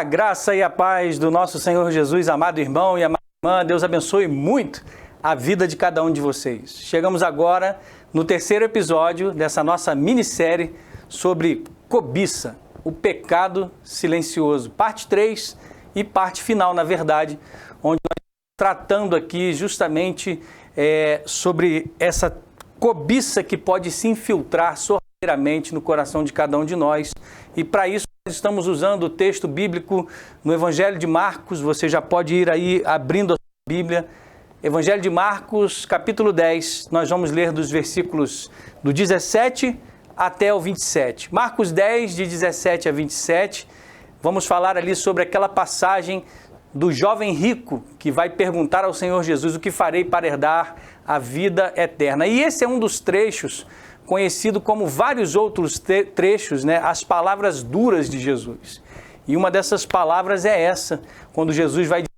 graça e a paz do nosso Senhor Jesus, amado irmão e amada irmã, Deus abençoe muito a vida de cada um de vocês. Chegamos agora no terceiro episódio dessa nossa minissérie sobre cobiça, o pecado silencioso, parte 3 e parte final, na verdade, onde nós estamos tratando aqui justamente sobre essa cobiça que pode se infiltrar sorrateiramente no coração de cada um de nós. E para isso nós estamos usando o texto bíblico no Evangelho de Marcos. Você já pode ir aí abrindo a sua Bíblia. Evangelho de Marcos, capítulo 10. Nós vamos ler dos versículos do 17 até o 27. Marcos 10, de 17 a 27. Vamos falar ali sobre aquela passagem do jovem rico que vai perguntar ao Senhor Jesus: o que farei para herdar a vida eterna? E esse é um dos trechos conhecido como vários outros trechos, as palavras duras de Jesus. E uma dessas palavras é essa, quando Jesus vai dizer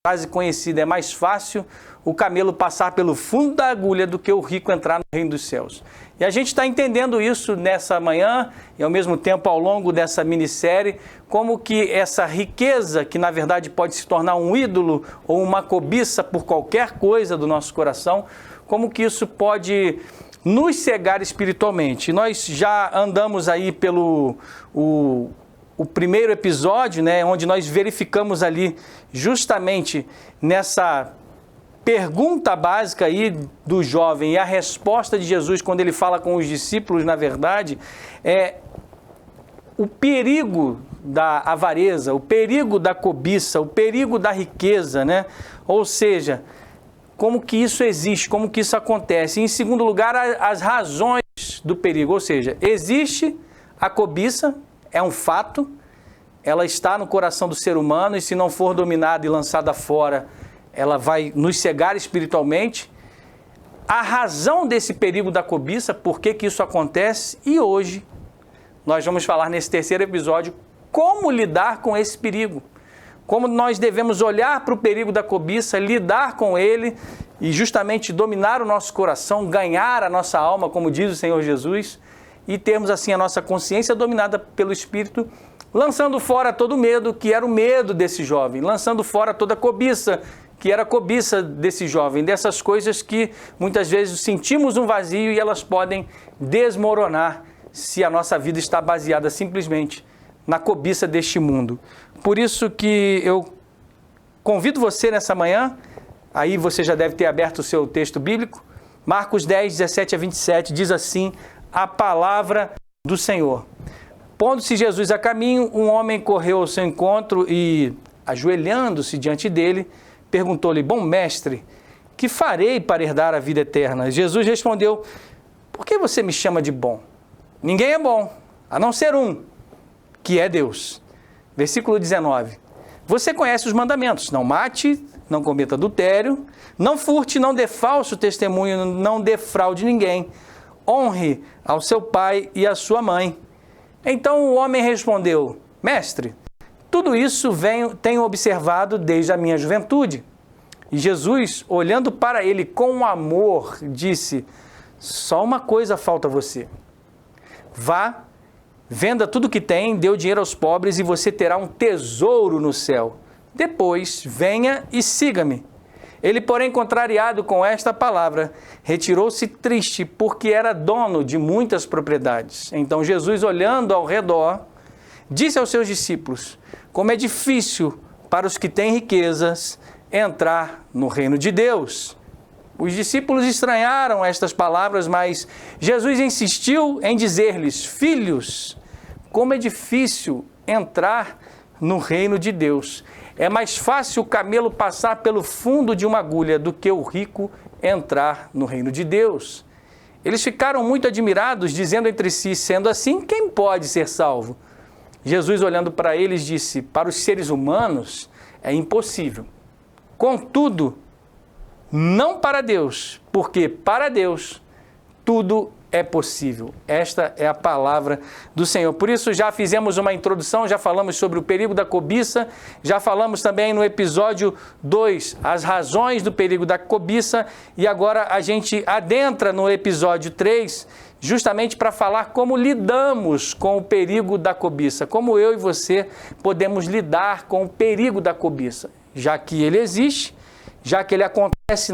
a frase conhecida: é mais fácil o camelo passar pelo fundo da agulha do que o rico entrar no reino dos céus. E a gente está entendendo isso nessa manhã e ao mesmo tempo ao longo dessa minissérie, como que essa riqueza, que na verdade pode se tornar um ídolo ou uma cobiça por qualquer coisa do nosso coração, como que isso pode nos cegar espiritualmente. Nós já andamos aí pelo o primeiro episódio, onde nós verificamos ali justamente nessa pergunta básica aí do jovem e a resposta de Jesus quando ele fala com os discípulos, na verdade, é o perigo da avareza, o perigo da cobiça, o perigo da riqueza, Ou seja, como que isso existe, como que isso acontece. E, em segundo lugar, as razões do perigo, ou seja, existe a cobiça, é um fato, ela está no coração do ser humano e se não for dominada e lançada fora, ela vai nos cegar espiritualmente. A razão desse perigo da cobiça, por que que isso acontece, e hoje nós vamos falar nesse terceiro episódio como lidar com esse perigo. Como nós devemos olhar para o perigo da cobiça, lidar com ele e justamente dominar o nosso coração, ganhar a nossa alma, como diz o Senhor Jesus, e termos assim a nossa consciência dominada pelo Espírito, lançando fora todo medo, que era o medo desse jovem, lançando fora toda a cobiça, que era a cobiça desse jovem, dessas coisas que muitas vezes sentimos um vazio e elas podem desmoronar se a nossa vida está baseada simplesmente na cobiça deste mundo. Por isso que eu convido você nessa manhã, aí você já deve ter aberto o seu texto bíblico, Marcos 10, 17 a 27, diz assim a palavra do Senhor. Pondo-se Jesus a caminho, um homem correu ao seu encontro e, ajoelhando-se diante dele, perguntou-lhe: bom mestre, que farei para herdar a vida eterna? Jesus respondeu: por que você me chama de bom? Ninguém é bom, a não ser um, que é Deus. Versículo 19. Você conhece os mandamentos: não mate, não cometa adultério, não furte, não dê falso testemunho, não defraude ninguém, honre ao seu pai e à sua mãe. Então o homem respondeu: mestre, tudo isso tenho observado desde a minha juventude. E Jesus, olhando para ele com amor, disse: só uma coisa falta a você. Vá, venda tudo que tem, dê o dinheiro aos pobres e você terá um tesouro no céu. Depois, venha e siga-me. Ele, porém, contrariado com esta palavra, retirou-se triste, porque era dono de muitas propriedades. Então Jesus, olhando ao redor, disse aos seus discípulos: como é difícil para os que têm riquezas entrar no reino de Deus. Os discípulos estranharam estas palavras, mas Jesus insistiu em dizer-lhes: filhos, como é difícil entrar no reino de Deus. É mais fácil o camelo passar pelo fundo de uma agulha do que o rico entrar no reino de Deus. Eles ficaram muito admirados, dizendo entre si: sendo assim, quem pode ser salvo? Jesus, olhando para eles, disse: para os seres humanos é impossível. Contudo, não para Deus, porque para Deus tudo é possível. Esta é a palavra do Senhor. Por isso já fizemos uma introdução, já falamos sobre o perigo da cobiça, já falamos também no episódio 2 as razões do perigo da cobiça, e agora a gente adentra no episódio 3 justamente para falar como lidamos com o perigo da cobiça, como eu e você podemos lidar com o perigo da cobiça, já que ele existe, já que ele acontece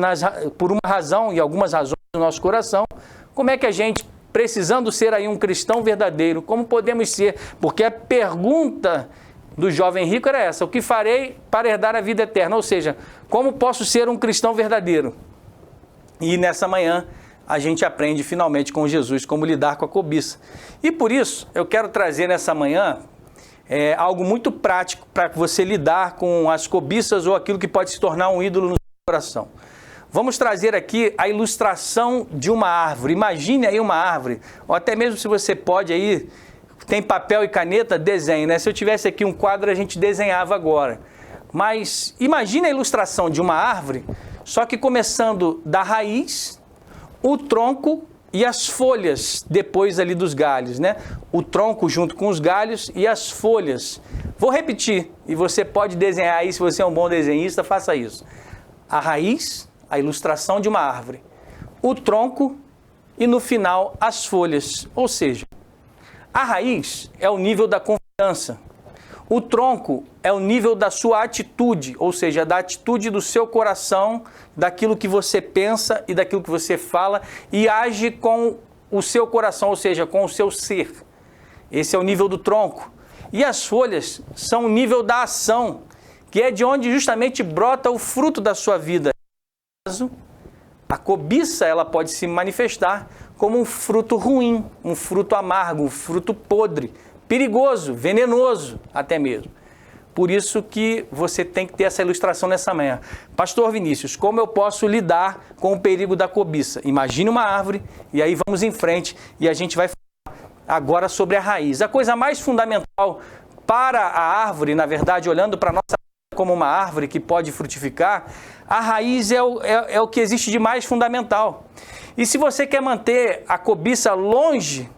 por uma razão e algumas razões do nosso coração. Como é que a gente, precisando ser aí um cristão verdadeiro, como podemos ser? Porque a pergunta do jovem rico era essa: o que farei para herdar a vida eterna? Ou seja, como posso ser um cristão verdadeiro? E nessa manhã a gente aprende finalmente com Jesus como lidar com a cobiça. E por isso eu quero trazer nessa manhã algo muito prático para você lidar com as cobiças ou aquilo que pode se tornar um ídolo no seu coração. Vamos trazer aqui a ilustração de uma árvore. Imagine aí uma árvore, ou até mesmo se você pode aí, tem papel e caneta, desenhe, né? Se eu tivesse aqui um quadro, a gente desenhava agora. Mas imagine a ilustração de uma árvore, só que começando da raiz, o tronco e as folhas depois ali dos galhos, né? O tronco junto com os galhos e as folhas. Vou repetir, e você pode desenhar aí, se você é um bom desenhista, faça isso. A raiz, a ilustração de uma árvore, o tronco e no final as folhas. Ou seja, a raiz é o nível da confiança, o tronco é o nível da sua atitude, ou seja, da atitude do seu coração, daquilo que você pensa e daquilo que você fala e age com o seu coração, ou seja, com o seu ser. Esse é o nível do tronco. E as folhas são o nível da ação, que é de onde justamente brota o fruto da sua vida. A cobiça, ela pode se manifestar como um fruto ruim, um fruto amargo, um fruto podre, perigoso, venenoso até mesmo. Por isso que você tem que ter essa ilustração nessa manhã. Pastor Vinícius, como eu posso lidar com o perigo da cobiça? Imagine uma árvore e aí vamos em frente e a gente vai falar agora sobre a raiz. A coisa mais fundamental para a árvore, na verdade, olhando para a nossa como uma árvore que pode frutificar, a raiz é o que existe de mais fundamental. E se você quer manter a cobiça longe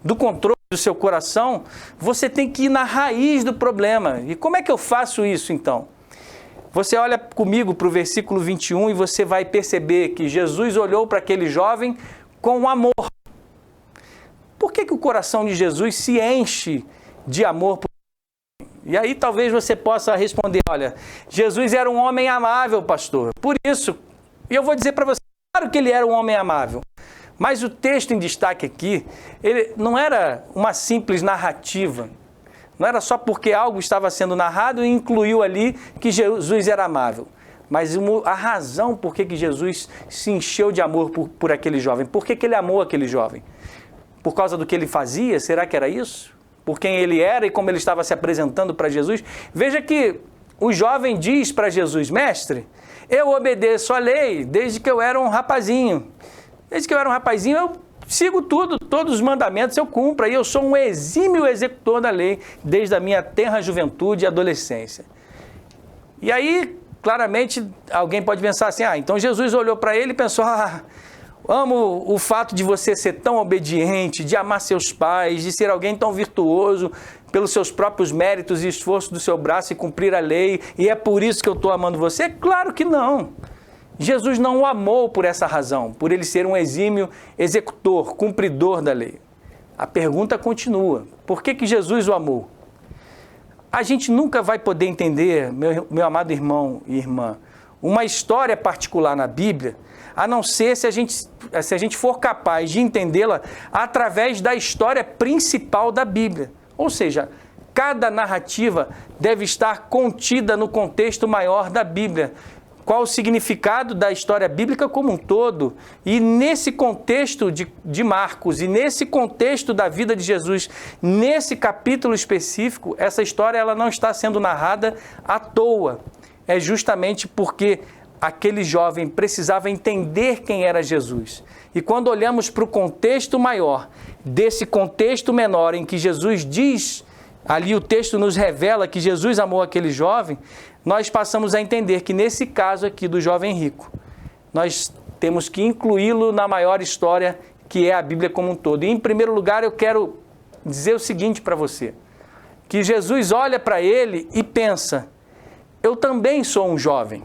do controle do seu coração, você tem que ir na raiz do problema. E como é que eu faço isso então? Você olha comigo para o versículo 21 e você vai perceber que Jesus olhou para aquele jovem com amor. Por que o coração de Jesus se enche de amor por E aí talvez você possa responder, olha, Jesus era um homem amável, pastor. Por isso, e eu vou dizer para você, claro que ele era um homem amável. Mas o texto em destaque aqui, ele não era uma simples narrativa. Não era só porque algo estava sendo narrado e incluiu ali que Jesus era amável. Mas a razão por que Jesus se encheu de amor por aquele jovem. Por que ele amou aquele jovem? Por causa do que ele fazia? Será que era isso? Por quem ele era e como ele estava se apresentando para Jesus? Veja que o jovem diz para Jesus, mestre, eu obedeço a lei desde que eu era um rapazinho. Desde que eu era um rapazinho, eu sigo tudo, todos os mandamentos eu cumpro. E eu sou um exímio executor da lei desde a minha tenra juventude e adolescência. E aí, claramente, alguém pode pensar assim, então Jesus olhou para ele e pensou, amo o fato de você ser tão obediente, de amar seus pais, de ser alguém tão virtuoso pelos seus próprios méritos e esforço do seu braço e cumprir a lei, e é por isso que eu estou amando você? Claro que não. Jesus não o amou por essa razão, por ele ser um exímio executor, cumpridor da lei. A pergunta continua, por que Jesus o amou? A gente nunca vai poder entender, meu amado irmão e irmã, uma história particular na Bíblia, a não ser se a gente for capaz de entendê-la através da história principal da Bíblia. Ou seja, cada narrativa deve estar contida no contexto maior da Bíblia. Qual o significado da história bíblica como um todo? E nesse contexto de Marcos, e nesse contexto da vida de Jesus, nesse capítulo específico, essa história ela não está sendo narrada à toa. É justamente porque aquele jovem precisava entender quem era Jesus. E quando olhamos para o contexto maior, desse contexto menor em que Jesus diz, ali o texto nos revela que Jesus amou aquele jovem, nós passamos a entender que nesse caso aqui do jovem rico, nós temos que incluí-lo na maior história que é a Bíblia como um todo. E, em primeiro lugar, eu quero dizer o seguinte para você, que Jesus olha para ele e pensa, eu também sou um jovem.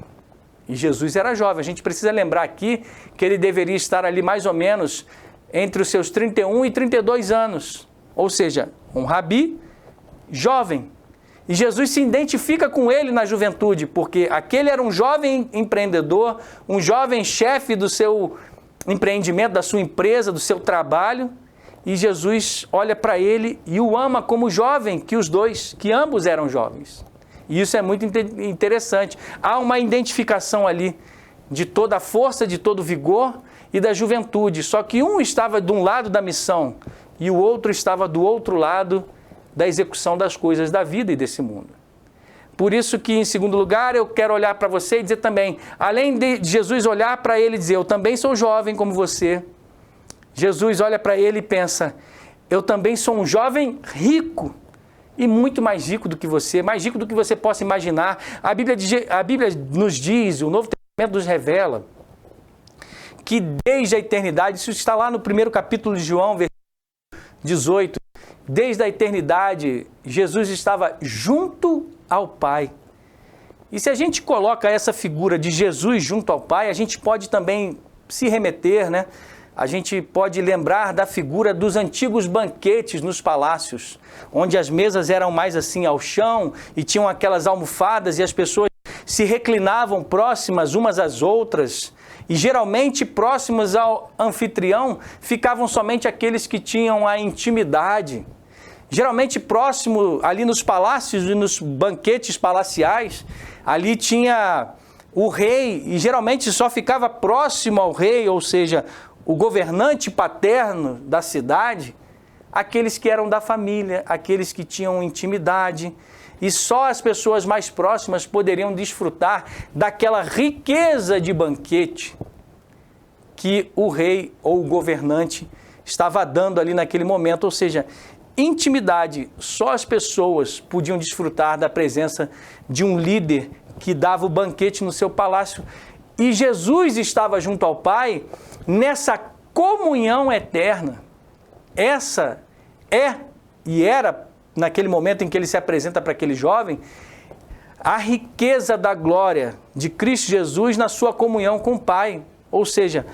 E Jesus era jovem. A gente precisa lembrar aqui que ele deveria estar ali mais ou menos entre os seus 31 e 32 anos. Ou seja, um rabi jovem. E Jesus se identifica com ele na juventude, porque aquele era um jovem empreendedor, um jovem chefe do seu empreendimento, da sua empresa, do seu trabalho. E Jesus olha para ele e o ama como jovem, que ambos eram jovens. E isso é muito interessante. Há uma identificação ali de toda a força, de todo o vigor e da juventude. Só que um estava de um lado da missão e o outro estava do outro lado da execução das coisas da vida e desse mundo. Por isso que, em segundo lugar, eu quero olhar para você e dizer também, além de Jesus olhar para ele e dizer, eu também sou jovem como você, Jesus olha para ele e pensa, eu também sou um jovem rico, e muito mais rico do que você, mais rico do que você possa imaginar. A Bíblia nos diz, o Novo Testamento nos revela, que desde a eternidade, isso está lá no primeiro capítulo de João, versículo 18, desde a eternidade, Jesus estava junto ao Pai. E se a gente coloca essa figura de Jesus junto ao Pai, a gente pode também se remeter, né? A gente pode lembrar da figura dos antigos banquetes nos palácios, onde as mesas eram mais assim ao chão e tinham aquelas almofadas e as pessoas se reclinavam próximas umas às outras. E geralmente próximos ao anfitrião ficavam somente aqueles que tinham a intimidade. Geralmente próximo ali nos palácios e nos banquetes palaciais, ali tinha o rei e geralmente só ficava próximo ao rei, ou seja, o governante paterno da cidade, aqueles que eram da família, aqueles que tinham intimidade, e só as pessoas mais próximas poderiam desfrutar daquela riqueza de banquete que o rei ou o governante estava dando ali naquele momento, ou seja, intimidade, só as pessoas podiam desfrutar da presença de um líder que dava o banquete no seu palácio. E Jesus estava junto ao Pai nessa comunhão eterna. Essa é e era, naquele momento em que ele se apresenta para aquele jovem, a riqueza da glória de Cristo Jesus na sua comunhão com o Pai. Ou seja,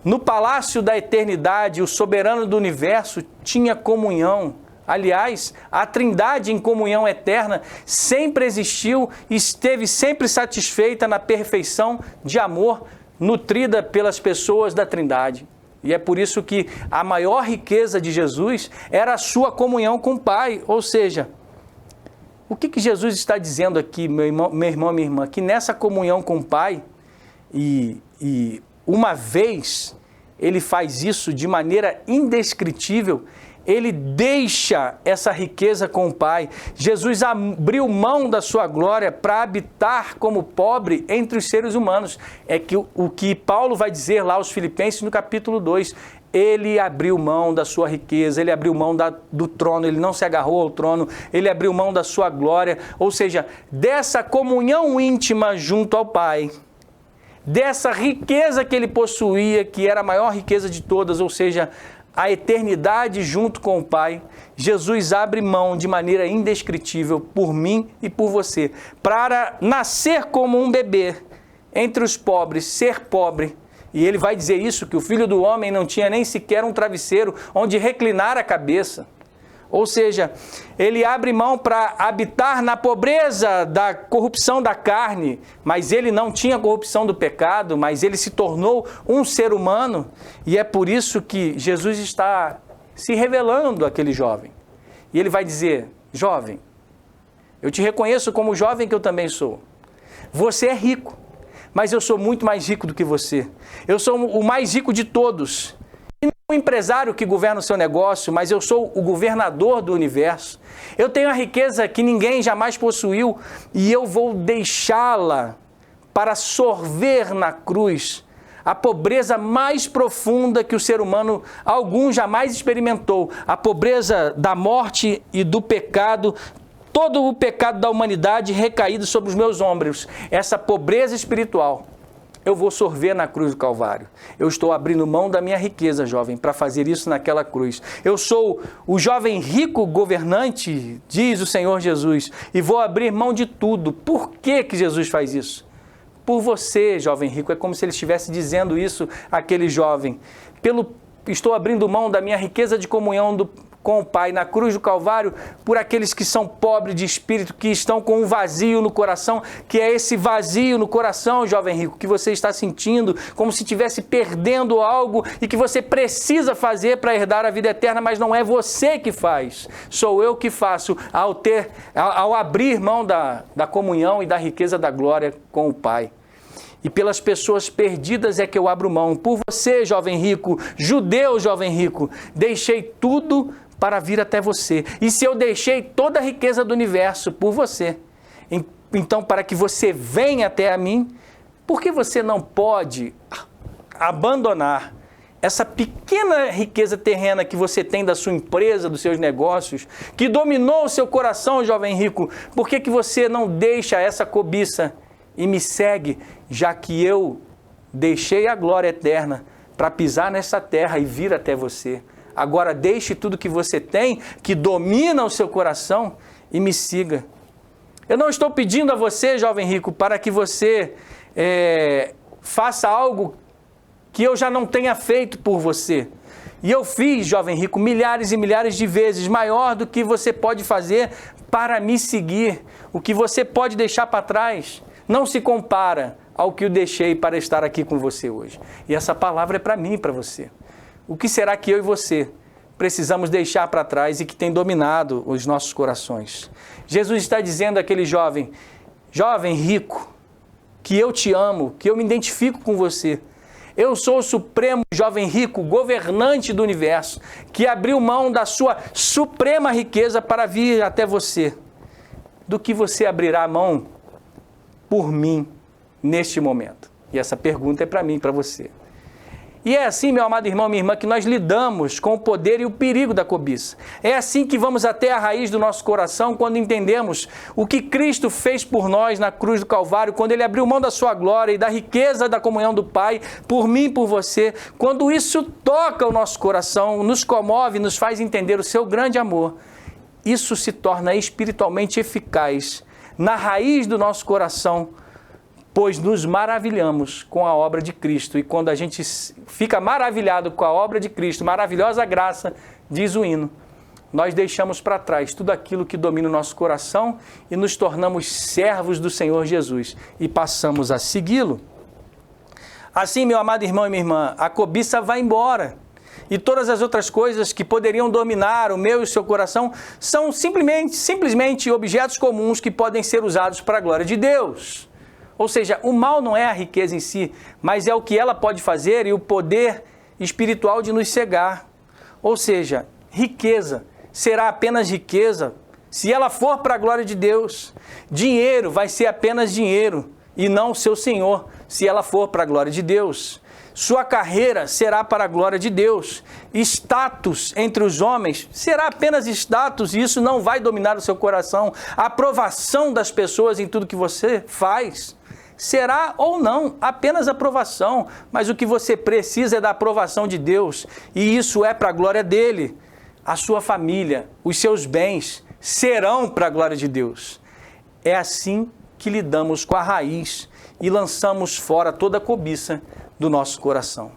no palácio da eternidade, o soberano do universo tinha comunhão. Aliás, a Trindade em comunhão eterna sempre existiu e esteve sempre satisfeita na perfeição de amor nutrida pelas pessoas da Trindade. E é por isso que a maior riqueza de Jesus era a sua comunhão com o Pai. Ou seja, o que Jesus está dizendo aqui, meu irmão, minha irmã? Que nessa comunhão com o Pai, e uma vez ele faz isso de maneira indescritível, ele deixa essa riqueza com o Pai. Jesus abriu mão da sua glória para habitar como pobre entre os seres humanos. É que o que Paulo vai dizer lá aos Filipenses no capítulo 2, ele abriu mão da sua riqueza, ele abriu mão do trono, ele não se agarrou ao trono, ele abriu mão da sua glória, ou seja, dessa comunhão íntima junto ao Pai, dessa riqueza que ele possuía, que era a maior riqueza de todas, ou seja, a eternidade junto com o Pai, Jesus abre mão de maneira indescritível por mim e por você, para nascer como um bebê entre os pobres, ser pobre. E ele vai dizer isso, que o Filho do Homem não tinha nem sequer um travesseiro onde reclinar a cabeça. Ou seja, ele abre mão para habitar na pobreza da corrupção da carne, mas ele não tinha corrupção do pecado, mas ele se tornou um ser humano. E é por isso que Jesus está se revelando àquele jovem. E ele vai dizer, jovem, eu te reconheço como jovem que eu também sou. Você é rico, mas eu sou muito mais rico do que você. Eu sou o mais rico de todos. O empresário que governa o seu negócio, mas eu sou o governador do universo. Eu tenho a riqueza que ninguém jamais possuiu e eu vou deixá-la para sorver na cruz a pobreza mais profunda que o ser humano algum jamais experimentou, a pobreza da morte e do pecado, todo o pecado da humanidade recaído sobre os meus ombros, essa pobreza espiritual. eu vou sorver na cruz do Calvário. Eu estou abrindo mão da minha riqueza, jovem, para fazer isso naquela cruz. Eu sou o jovem rico governante, diz o Senhor Jesus, e vou abrir mão de tudo. Por que que Jesus faz isso? Por você, jovem rico. É como se ele estivesse dizendo isso àquele jovem. Estou abrindo mão da minha riqueza de comunhão com o Pai na cruz do Calvário por aqueles que são pobres de espírito, que estão com um vazio no coração, que é esse vazio no coração, jovem rico, que você está sentindo como se estivesse perdendo algo e que você precisa fazer para herdar a vida eterna, mas não é você que faz, sou eu que faço ao abrir mão da comunhão e da riqueza da glória com o Pai. E pelas pessoas perdidas é que eu abro mão. Por você, jovem rico, judeu jovem rico, deixei tudo para vir até você. E se eu deixei toda a riqueza do universo por você, então para que você venha até a mim, por que você não pode abandonar essa pequena riqueza terrena que você tem da sua empresa, dos seus negócios, que dominou o seu coração, jovem rico? Por que que você não deixa essa cobiça e me segue, já que eu deixei a glória eterna para pisar nessa terra e vir até você? Agora deixe tudo que você tem, que domina o seu coração, e me siga. Eu não estou pedindo a você, jovem rico, para que você faça algo que eu já não tenha feito por você. E eu fiz, jovem rico, milhares e milhares de vezes maior do que você pode fazer para me seguir. O que você pode deixar para trás não se compara ao que eu deixei para estar aqui com você hoje. E essa palavra é para mim e para você. O que será que eu e você precisamos deixar para trás e que tem dominado os nossos corações? Jesus está dizendo àquele jovem rico, que eu te amo, que eu me identifico com você. Eu sou o supremo jovem rico, governante do universo, que abriu mão da sua suprema riqueza para vir até você. Do que você abrirá mão por mim neste momento? E essa pergunta é para mim, para você. E é assim, meu amado irmão, minha irmã, que nós lidamos com o poder e o perigo da cobiça. É assim que vamos até a raiz do nosso coração quando entendemos o que Cristo fez por nós na cruz do Calvário, quando Ele abriu mão da sua glória e da riqueza da comunhão do Pai, por mim e por você. Quando isso toca o nosso coração, nos comove, nos faz entender o seu grande amor, isso se torna espiritualmente eficaz na raiz do nosso coração, pois nos maravilhamos com a obra de Cristo. E quando a gente fica maravilhado com a obra de Cristo, maravilhosa graça, diz o hino, nós deixamos para trás tudo aquilo que domina o nosso coração e nos tornamos servos do Senhor Jesus e passamos a segui-lo. Assim, meu amado irmão e minha irmã, a cobiça vai embora. E todas as outras coisas que poderiam dominar o meu e o seu coração são simplesmente objetos comuns que podem ser usados para a glória de Deus. Ou seja, o mal não é a riqueza em si, mas é o que ela pode fazer e o poder espiritual de nos cegar. Ou seja, riqueza será apenas riqueza se ela for para a glória de Deus. Dinheiro vai ser apenas dinheiro e não o seu senhor, se ela for para a glória de Deus. Sua carreira será para a glória de Deus. Status entre os homens será apenas status e isso não vai dominar o seu coração. A aprovação das pessoas em tudo que você faz será ou não apenas aprovação, mas o que você precisa é da aprovação de Deus e isso é para a glória dele. A sua família, os seus bens serão para a glória de Deus. É assim que lidamos com a raiz e lançamos fora toda a cobiça do nosso coração.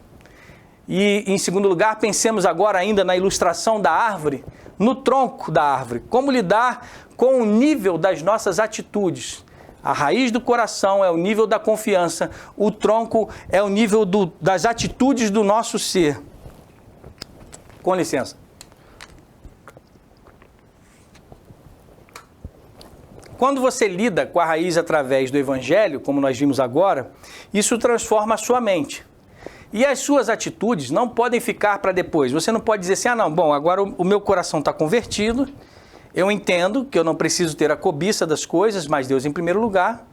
E, em segundo lugar, pensemos agora ainda na ilustração da árvore, no tronco da árvore. Como lidar com o nível das nossas atitudes. A raiz do coração é o nível da confiança, o tronco é o nível das atitudes do nosso ser. Com licença. Quando você lida com a raiz através do Evangelho, como nós vimos agora, isso transforma a sua mente. E as suas atitudes não podem ficar para depois. Você não pode dizer assim, agora o meu coração está convertido, eu entendo que eu não preciso ter a cobiça das coisas, mas Deus em primeiro lugar.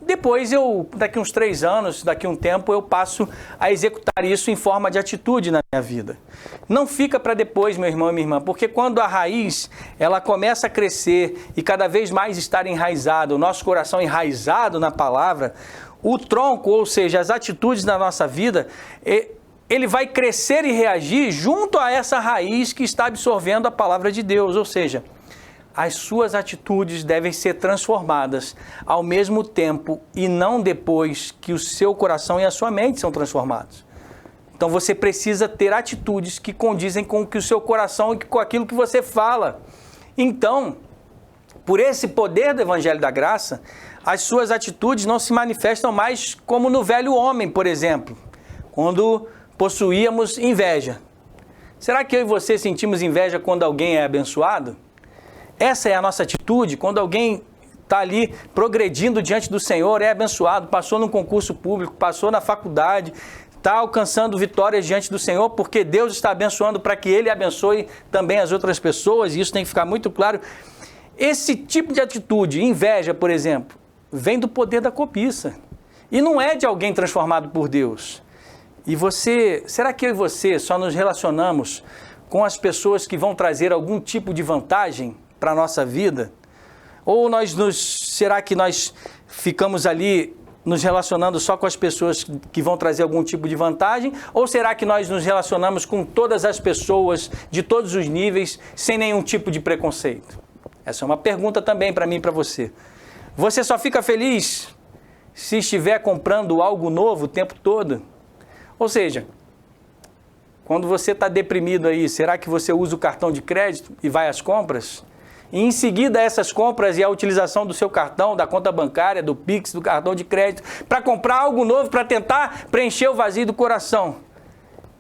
Depois, daqui uns 3 anos, daqui um tempo, eu passo a executar isso em forma de atitude na minha vida. Não fica para depois, meu irmão e minha irmã, porque quando a raiz, ela começa a crescer e cada vez mais estar enraizado, o nosso coração enraizado na palavra, o tronco, ou seja, as atitudes na nossa vida, ele vai crescer e reagir junto a essa raiz que está absorvendo a palavra de Deus, ou seja, as suas atitudes devem ser transformadas ao mesmo tempo e não depois que o seu coração e a sua mente são transformados. Então você precisa ter atitudes que condizem com o seu coração e com aquilo que você fala. Então, por esse poder do Evangelho da Graça, as suas atitudes não se manifestam mais como no velho homem, por exemplo, quando possuíamos inveja. Será que eu e você sentimos inveja quando alguém é abençoado? Essa é a nossa atitude, quando alguém está ali progredindo diante do Senhor, é abençoado, passou num concurso público, passou na faculdade, está alcançando vitórias diante do Senhor, porque Deus está abençoando para que Ele abençoe também as outras pessoas, e isso tem que ficar muito claro. Esse tipo de atitude, inveja, por exemplo, vem do poder da cobiça, e não é de alguém transformado por Deus. E será que eu e você só nos relacionamos com as pessoas que vão trazer algum tipo de vantagem para a nossa vida? Ou será que nós ficamos ali nos relacionando só com as pessoas que vão trazer algum tipo de vantagem? Ou será que nós nos relacionamos com todas as pessoas de todos os níveis, sem nenhum tipo de preconceito? Essa é uma pergunta também para mim e para você. Você só fica feliz se estiver comprando algo novo o tempo todo? Ou seja, quando você está deprimido aí, será que você usa o cartão de crédito e vai às compras? E em seguida essas compras e a utilização do seu cartão, da conta bancária, do Pix, do cartão de crédito, para comprar algo novo, para tentar preencher o vazio do coração.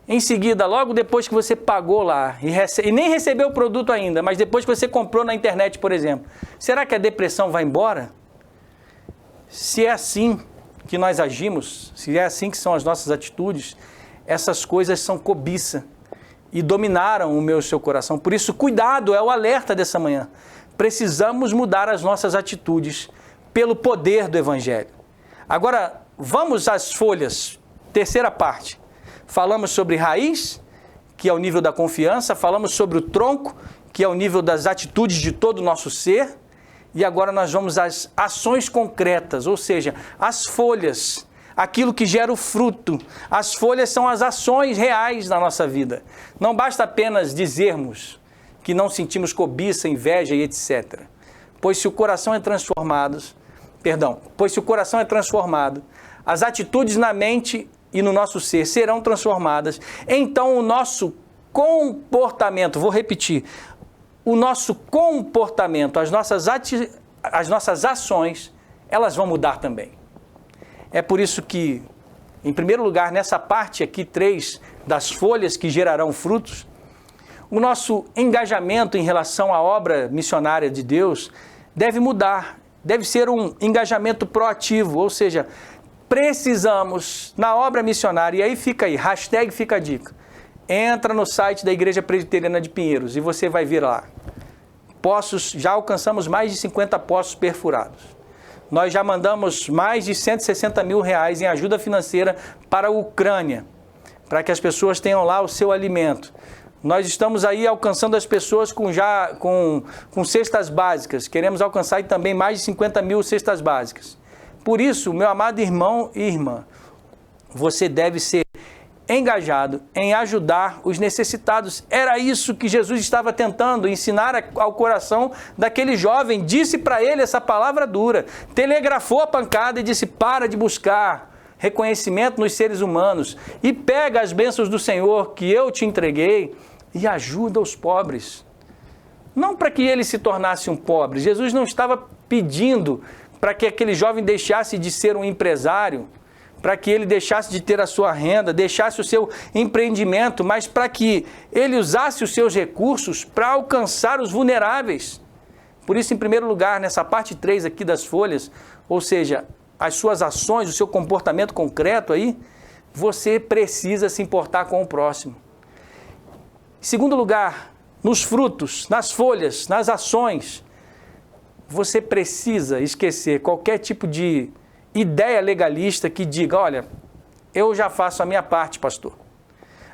Em seguida, logo depois que você pagou lá e nem recebeu o produto ainda, mas depois que você comprou na internet, por exemplo, será que a depressão vai embora? Se é assim que nós agimos, se é assim que são as nossas atitudes, essas coisas são cobiça e dominaram o meu e o seu coração. Por isso, cuidado, é o alerta dessa manhã. Precisamos mudar as nossas atitudes pelo poder do Evangelho. Agora, vamos às folhas, terceira parte. Falamos sobre raiz, que é o nível da confiança, falamos sobre o tronco, que é o nível das atitudes de todo o nosso ser, e agora nós vamos às ações concretas, ou seja, as folhas, aquilo que gera o fruto. As folhas são as ações reais da nossa vida. Não basta apenas dizermos que não sentimos cobiça, inveja e etc. Pois se o coração é transformado, as atitudes na mente e no nosso ser serão transformadas, então o nosso comportamento, vou repetir, o nosso comportamento, as nossas ações, elas vão mudar também. É por isso que, em primeiro lugar, nessa parte aqui 3 das folhas que gerarão frutos, o nosso engajamento em relação à obra missionária de Deus deve mudar, deve ser um engajamento proativo, ou seja, precisamos na obra missionária, e aí fica aí, hashtag fica a dica, entra no site da Igreja Presbiteriana de Pinheiros e você vai ver lá, já alcançamos mais de 50 poços perfurados. Nós já mandamos mais de 160 mil reais em ajuda financeira para a Ucrânia, para que as pessoas tenham lá o seu alimento. Nós estamos aí alcançando as pessoas com cestas básicas. Queremos alcançar também mais de 50 mil cestas básicas. Por isso, meu amado irmão e irmã, você deve ser engajado em ajudar os necessitados. Era isso que Jesus estava tentando ensinar ao coração daquele jovem. Disse para ele essa palavra dura, telegrafou a pancada e disse: para de buscar reconhecimento nos seres humanos e pega as bênçãos do Senhor que eu te entreguei e ajuda os pobres. Não para que ele se tornasse um pobre. Jesus não estava pedindo para que aquele jovem deixasse de ser um empresário, para que ele deixasse de ter a sua renda, deixasse o seu empreendimento, mas para que ele usasse os seus recursos para alcançar os vulneráveis. Por isso, em primeiro lugar, nessa parte 3 aqui das folhas, ou seja, as suas ações, o seu comportamento concreto aí, você precisa se importar com o próximo. Em segundo lugar, nos frutos, nas folhas, nas ações, você precisa esquecer qualquer tipo de ideia legalista que diga: olha, eu já faço a minha parte, pastor.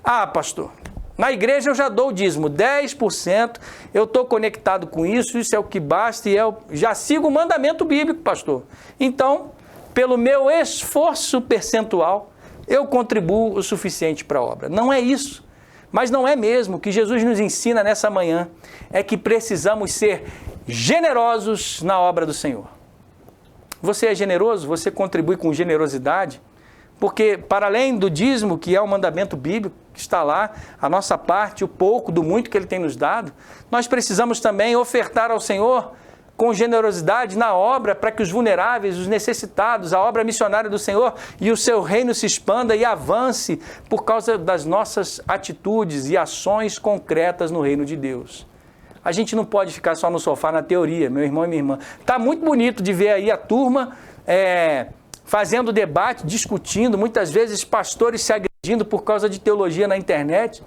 Ah, pastor, na igreja eu já dou o dízimo, 10%, eu estou conectado com isso é o que basta e já sigo o mandamento bíblico, pastor. Então, pelo meu esforço percentual, eu contribuo o suficiente para a obra. Não é isso. Mas não é mesmo. O que Jesus nos ensina nessa manhã é que precisamos ser generosos na obra do Senhor. Você é generoso? Você contribui com generosidade? Porque para além do dízimo, que é o mandamento bíblico, que está lá, a nossa parte, o pouco do muito que Ele tem nos dado, nós precisamos também ofertar ao Senhor com generosidade na obra, para que os vulneráveis, os necessitados, a obra missionária do Senhor e o seu reino se expanda e avance por causa das nossas atitudes e ações concretas no reino de Deus. A gente não pode ficar só no sofá na teoria, meu irmão e minha irmã. Está muito bonito de ver aí a turma fazendo debate, discutindo, muitas vezes pastores se agredindo por causa de teologia na internet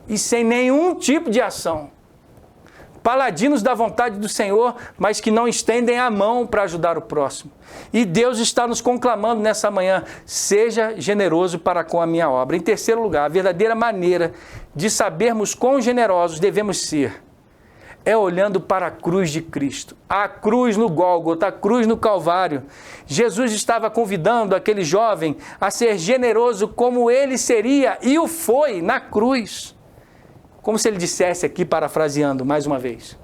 e sem nenhum tipo de ação. Paladinos da vontade do Senhor, mas que não estendem a mão para ajudar o próximo. E Deus está nos conclamando nessa manhã, seja generoso para com a minha obra. Em terceiro lugar, a verdadeira maneira de sabermos quão generosos devemos ser é olhando para a cruz de Cristo, a cruz no Gólgota, a cruz no Calvário. Jesus estava convidando aquele jovem a ser generoso como ele seria e o foi na cruz. Como se ele dissesse aqui, parafraseando mais uma vez: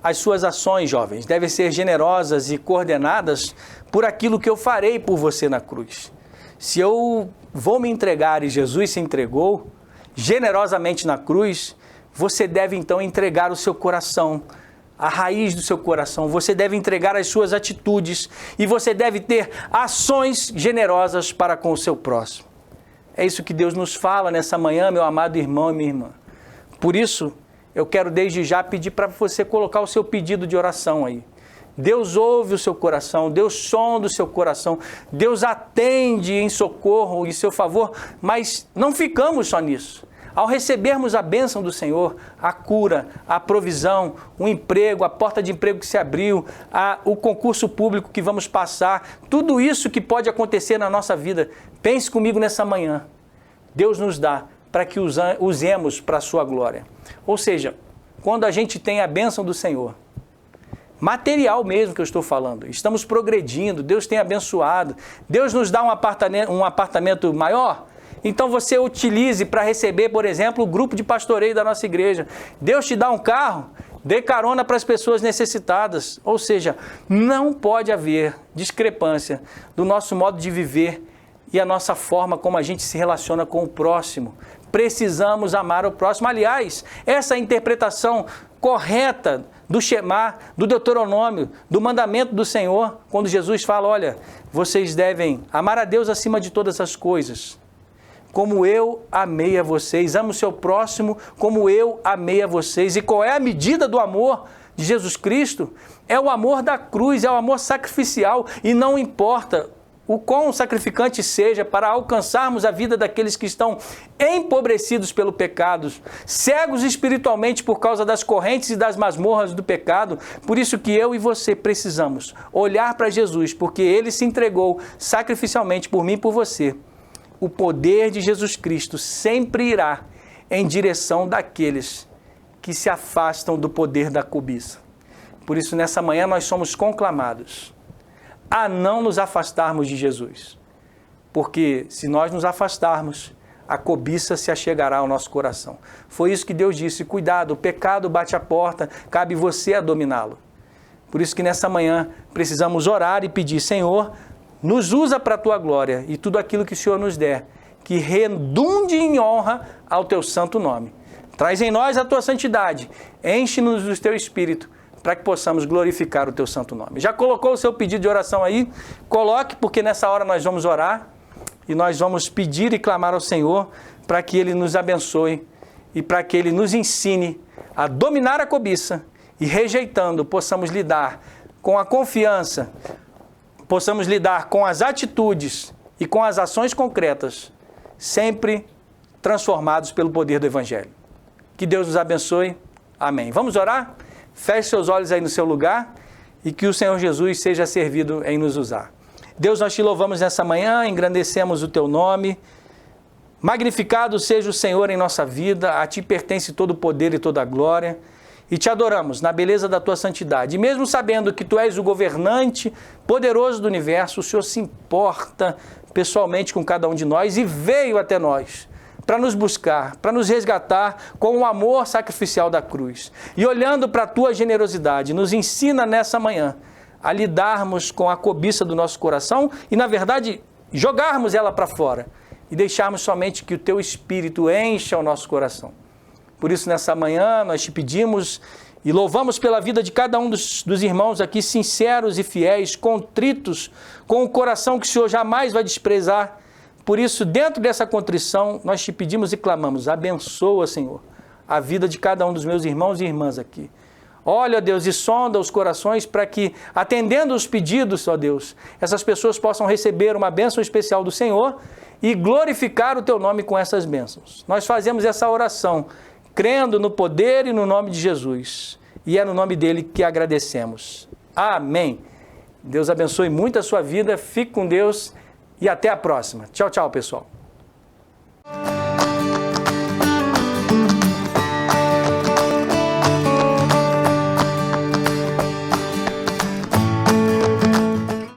as suas ações, jovens, devem ser generosas e coordenadas por aquilo que eu farei por você na cruz. Se eu vou me entregar e Jesus se entregou generosamente na cruz, você deve então entregar o seu coração, a raiz do seu coração. Você deve entregar as suas atitudes e você deve ter ações generosas para com o seu próximo. É isso que Deus nos fala nessa manhã, meu amado irmão e minha irmã. Por isso, eu quero desde já pedir para você colocar o seu pedido de oração aí. Deus ouve o seu coração, Deus sonda o seu coração, Deus atende em socorro, em seu favor, mas não ficamos só nisso. Ao recebermos a bênção do Senhor, a cura, a provisão, o emprego, a porta de emprego que se abriu, o concurso público que vamos passar, tudo isso que pode acontecer na nossa vida, pense comigo nessa manhã. Deus nos dá para que usemos para a sua glória. Ou seja, quando a gente tem a bênção do Senhor, material mesmo que eu estou falando, estamos progredindo, Deus tem abençoado, Deus nos dá um apartamento maior, então você utilize para receber, por exemplo, o grupo de pastoreio da nossa igreja. Deus te dá um carro, dê carona para as pessoas necessitadas. Ou seja, não pode haver discrepância do nosso modo de viver e a nossa forma como a gente se relaciona com o próximo. Precisamos amar o próximo. Aliás, essa interpretação correta do Shema, do Deuteronômio, do mandamento do Senhor, quando Jesus fala, olha, vocês devem amar a Deus acima de todas as coisas, como eu amei a vocês. Ame o seu próximo como eu amei a vocês. E qual é a medida do amor de Jesus Cristo? É o amor da cruz, é o amor sacrificial. E não importa o quão sacrificante seja para alcançarmos a vida daqueles que estão empobrecidos pelo pecado, cegos espiritualmente por causa das correntes e das masmorras do pecado. Por isso que eu e você precisamos olhar para Jesus, porque Ele se entregou sacrificialmente por mim e por você. O poder de Jesus Cristo sempre irá em direção daqueles que se afastam do poder da cobiça. Por isso, nessa manhã, nós somos conclamados a não nos afastarmos de Jesus. Porque se nós nos afastarmos, a cobiça se achegará ao nosso coração. Foi isso que Deus disse: cuidado, o pecado bate à porta, cabe você a dominá-lo. Por isso que nessa manhã precisamos orar e pedir: Senhor, nos usa para a Tua glória e tudo aquilo que o Senhor nos der, que redunde em honra ao Teu santo nome. Traz em nós a Tua santidade, enche-nos do Teu Espírito, para que possamos glorificar o Teu santo nome. Já colocou o seu pedido de oração aí? Coloque, porque nessa hora nós vamos orar e nós vamos pedir e clamar ao Senhor para que Ele nos abençoe e para que Ele nos ensine a dominar a cobiça e, rejeitando, possamos lidar com a confiança, possamos lidar com as atitudes e com as ações concretas, sempre transformados pelo poder do Evangelho. Que Deus nos abençoe. Amém. Vamos orar? Feche seus olhos aí no seu lugar e que o Senhor Jesus seja servido em nos usar. Deus, nós te louvamos nessa manhã, engrandecemos o teu nome. Magnificado seja o Senhor em nossa vida, a ti pertence todo o poder e toda a glória. e te adoramos na beleza da tua santidade. E mesmo sabendo que tu és o governante poderoso do universo, o Senhor se importa pessoalmente com cada um de nós e veio até nós para nos buscar, para nos resgatar com o amor sacrificial da cruz. E olhando para a tua generosidade, nos ensina nessa manhã a lidarmos com a cobiça do nosso coração e, na verdade, jogarmos ela para fora e deixarmos somente que o teu Espírito encha o nosso coração. Por isso, nessa manhã, nós te pedimos e louvamos pela vida de cada um dos irmãos aqui, sinceros e fiéis, contritos, com o coração que o Senhor jamais vai desprezar. Por isso, dentro dessa contrição, nós te pedimos e clamamos, abençoa, Senhor, a vida de cada um dos meus irmãos e irmãs aqui. Olha, Deus, e sonda os corações para que, atendendo os pedidos, ó Deus, essas pessoas possam receber uma bênção especial do Senhor e glorificar o teu nome com essas bênçãos. Nós fazemos essa oração, crendo no poder e no nome de Jesus. E é no nome dele que agradecemos. Amém. Deus abençoe muito a sua vida, fique com Deus e até a próxima. Tchau, tchau, pessoal.